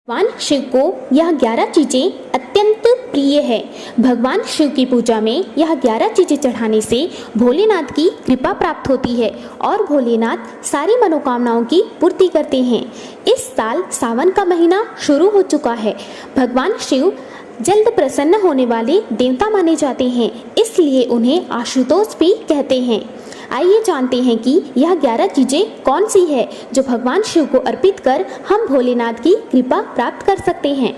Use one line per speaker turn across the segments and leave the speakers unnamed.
भगवान शिव को यह 11 चीजें अत्यंत प्रिय है। भगवान शिव की पूजा में यह 11 चीजें चढ़ाने से भोलेनाथ की कृपा प्राप्त होती है और भोलेनाथ सारी मनोकामनाओं की पूर्ति करते हैं। इस साल सावन का महीना शुरू हो चुका है। भगवान शिव जल्द प्रसन्न होने वाले देवता माने जाते हैं, इसलिए उन्हें आशुतोष भी कहते हैं। आइए जानते हैं कि यह 11 चीजें कौन सी है जो भगवान शिव को अर्पित कर हम भोलेनाथ की कृपा प्राप्त कर सकते हैं।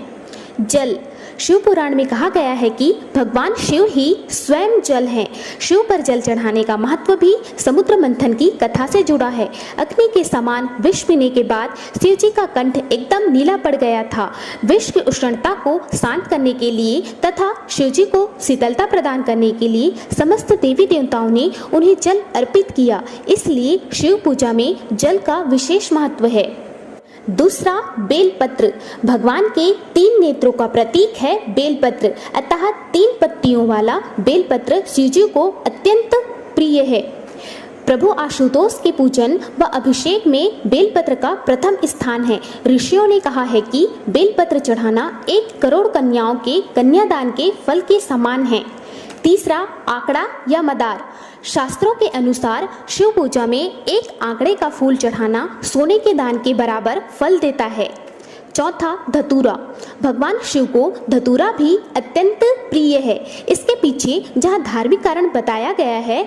जल। शिव पुराण में कहा गया है कि भगवान शिव ही स्वयं जल हैं। शिव पर जल चढ़ाने का महत्व भी समुद्र मंथन की कथा से जुड़ा है। अग्नि के समान विष पीने के बाद शिव जी का कंठ एकदम नीला पड़ गया था। विष की उष्णता को शांत करने के लिए तथा शिव जी को शीतलता प्रदान करने के लिए समस्त देवी देवताओं ने उन्हें जल अर्पित किया, इसलिए शिव पूजा में जल का विशेष महत्व है। दूसरा, बेलपत्र। भगवान के 3 नेत्रों का प्रतीक है बेलपत्र, अतः 3 पत्तियों वाला बेलपत्र शिवजी को अत्यंत प्रिय है। प्रभु आशुतोष के पूजन व अभिषेक में बेलपत्र का प्रथम स्थान है। ऋषियों ने कहा है कि बेलपत्र चढ़ाना 1 करोड़ कन्याओं के कन्यादान के फल के समान है। तीसरा, आंकड़ा या मदार। शास्त्रों के अनुसार शिव पूजा में 1 आंकड़े का फूल चढ़ाना सोने के दान के बराबर फल देता है। चौथा, धतूरा। भगवान शिव को धतूरा भी अत्यंत प्रिय है। इसके पीछे जहाँ धार्मिक कारण बताया गया है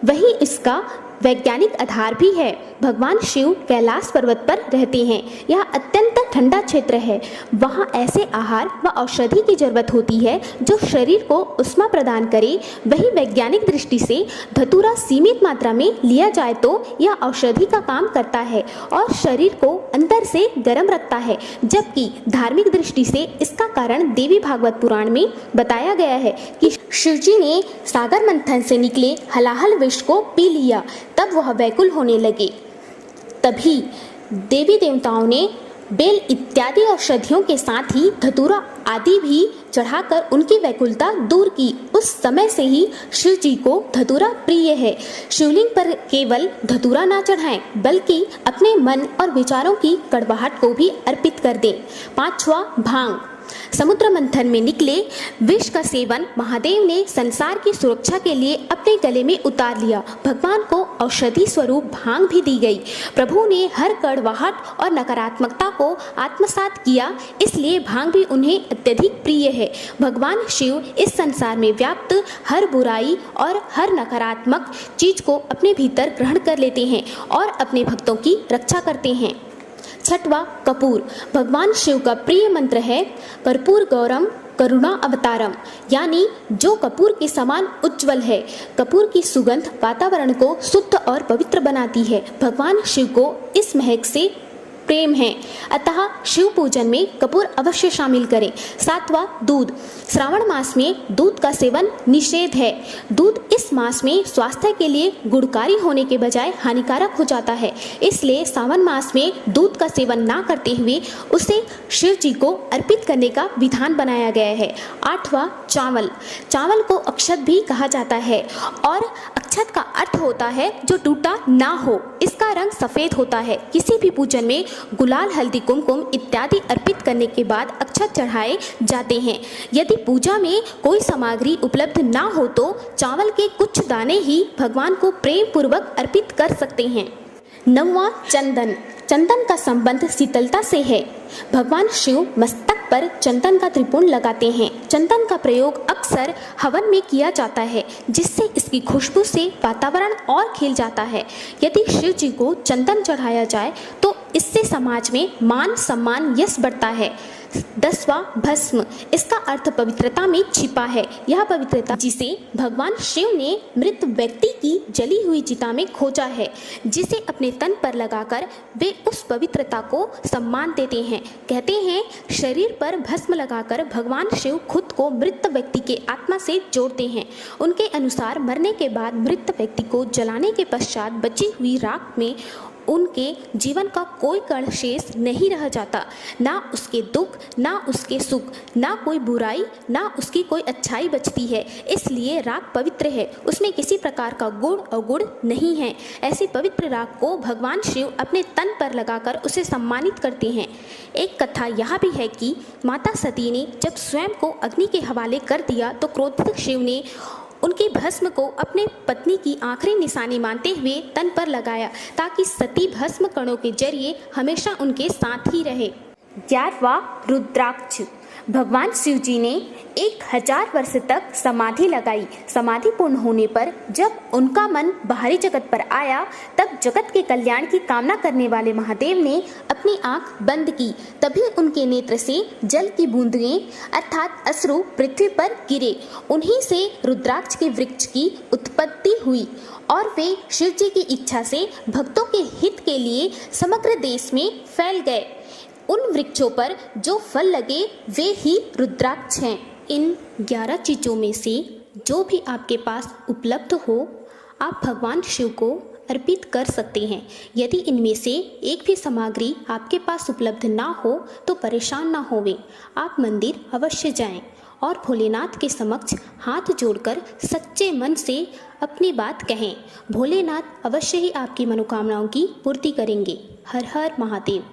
वहीं इसका वैज्ञानिक आधार भी है। भगवान शिव कैलाश पर्वत पर रहते हैं। यह अत्यंत ठंडा क्षेत्र है। वहाँ ऐसे आहार व औषधि की जरूरत होती है जो शरीर को उष्मा प्रदान करे। वहीं वैज्ञानिक दृष्टि से धतूरा सीमित मात्रा में लिया जाए तो यह औषधि का काम करता है और शरीर को अंदर से गर्म रखता है, जबकि धार्मिक दृष्टि से इसका कारण देवी भागवत पुराण में बताया गया है कि शिवजी ने सागर मंथन से निकले हलाहल विष को पी लिया, तब वह व्याकुल होने लगे। तभी देवी देवताओं ने बेल इत्यादि औषधियों के साथ ही धतूरा आदि भी चढ़ाकर उनकी व्याकुलता दूर की। उस समय से ही शिव जी को धतूरा प्रिय है। शिवलिंग पर केवल धतूरा ना चढ़ाएं, बल्कि अपने मन और विचारों की कड़वाहट को भी अर्पित कर दें। पांचवा, भांग। समुद्र मंथन में निकले विष का सेवन महादेव ने संसार की सुरक्षा के लिए अपने गले में उतार लिया। भगवान को औषधि स्वरूप भांग भी दी गई। प्रभु ने हर कड़वाहट और नकारात्मकता को आत्मसात किया, इसलिए भांग भी उन्हें अत्यधिक प्रिय है। भगवान शिव इस संसार में व्याप्त हर बुराई और हर नकारात्मक चीज को अपने भीतर ग्रहण कर लेते हैं और अपने भक्तों की रक्षा करते हैं। छठवा, कपूर। भगवान शिव का प्रिय मंत्र है कर्पूर गौरम करुणा अवतारम, यानी जो कपूर के समान उज्जवल है। कपूर की सुगंध वातावरण को शुद्ध और पवित्र बनाती है। भगवान शिव को इस महक से प्रेम है, अतः शिव पूजन में कपूर अवश्य शामिल करें। सातवां, दूध। श्रावण मास में दूध का सेवन निषेध है। दूध इस मास में स्वास्थ्य के लिए गुणकारी होने के बजाय हानिकारक हो जाता है, इसलिए सावन मास में दूध का सेवन ना करते हुए उसे शिव जी को अर्पित करने का विधान बनाया गया है। आठवां, चावल। चावल को अक्षत भी कहा जाता है और अक्षत का अर्थ होता है जो टूटा ना हो। इसका रंग सफेद होता है। किसी भी पूजन में गुलाल, हल्दी, कुमकुम इत्यादि अर्पित करने के बाद अक्षत चढ़ाए जाते हैं। यदि पूजा में कोई सामग्री उपलब्ध ना हो तो चावल के कुछ दाने ही भगवान को प्रेम पूर्वक अर्पित कर सकते हैं। नौवां, चंदन। चंदन का संबंध शीतलता से है। भगवान शिव मस्तक पर चंदन का त्रिपुंड लगाते हैं। चंदन का प्रयोग अक्सर हवन में किया जाता है, जिससे इसकी खुशबू से वातावरण और खिल जाता है। यदि शिव जी को चंदन चढ़ाया जाए तो इससे समाज में मान सम्मान यश बढ़ता है। 10वां, भस्म। इसका अर्थ पवित्रता में छिपा है। यह पवित्रता जिसे भगवान शिव ने मृत व्यक्ति की जली हुई चिता में खोजा है, जिसे अपने तन पर लगाकर वे उस पवित्रता को सम्मान देते हैं। कहते हैं शरीर पर भस्म लगाकर भगवान शिव खुद को मृत व्यक्ति के आत्मा से जोड़ते हैं। उनके अनुसार मरने के बाद मृत व्यक्ति को जलाने के पश्चात बची हुई राख में उनके जीवन का कोई कण शेष नहीं रह जाता, ना उसके दुख, ना उसके सुख, ना कोई बुराई, ना उसकी कोई अच्छाई बचती है। इसलिए राग पवित्र है, उसमें किसी प्रकार का गुण अवगुण नहीं है। ऐसी पवित्र राग को भगवान शिव अपने तन पर लगाकर उसे सम्मानित करते हैं। एक कथा यह भी है कि माता सती ने जब स्वयं को अग्नि के हवाले कर दिया तो क्रोधित शिव ने उनकी भस्म को अपने पत्नी की आखिरी निशानी मानते हुए तन पर लगाया, ताकि सती भस्म कणों के जरिए हमेशा उनके साथ ही रहे। 11वां रुद्राक्ष। भगवान शिव जी ने 1000 वर्ष तक समाधि लगाई। समाधि पूर्ण होने पर जब उनका मन बाहरी जगत पर आया, तब जगत के कल्याण की कामना करने वाले महादेव ने अपनी आंख बंद की। तभी उनके नेत्र से जल की बूंदें अर्थात अश्रु पृथ्वी पर गिरे। उन्हीं से रुद्राक्ष के वृक्ष की उत्पत्ति हुई और वे शिव जी की इच्छा से भक्तों के हित के लिए समग्र देश में फैल गए। उन वृक्षों पर जो फल लगे वे ही रुद्राक्ष हैं। इन 11 चीज़ों में से जो भी आपके पास उपलब्ध हो, आप भगवान शिव को अर्पित कर सकते हैं। यदि इनमें से एक भी सामग्री आपके पास उपलब्ध ना हो तो परेशान ना होवें, आप मंदिर अवश्य जाएं और भोलेनाथ के समक्ष हाथ जोड़कर सच्चे मन से अपनी बात कहें। भोलेनाथ अवश्य ही आपकी मनोकामनाओं की पूर्ति करेंगे। हर हर महादेव।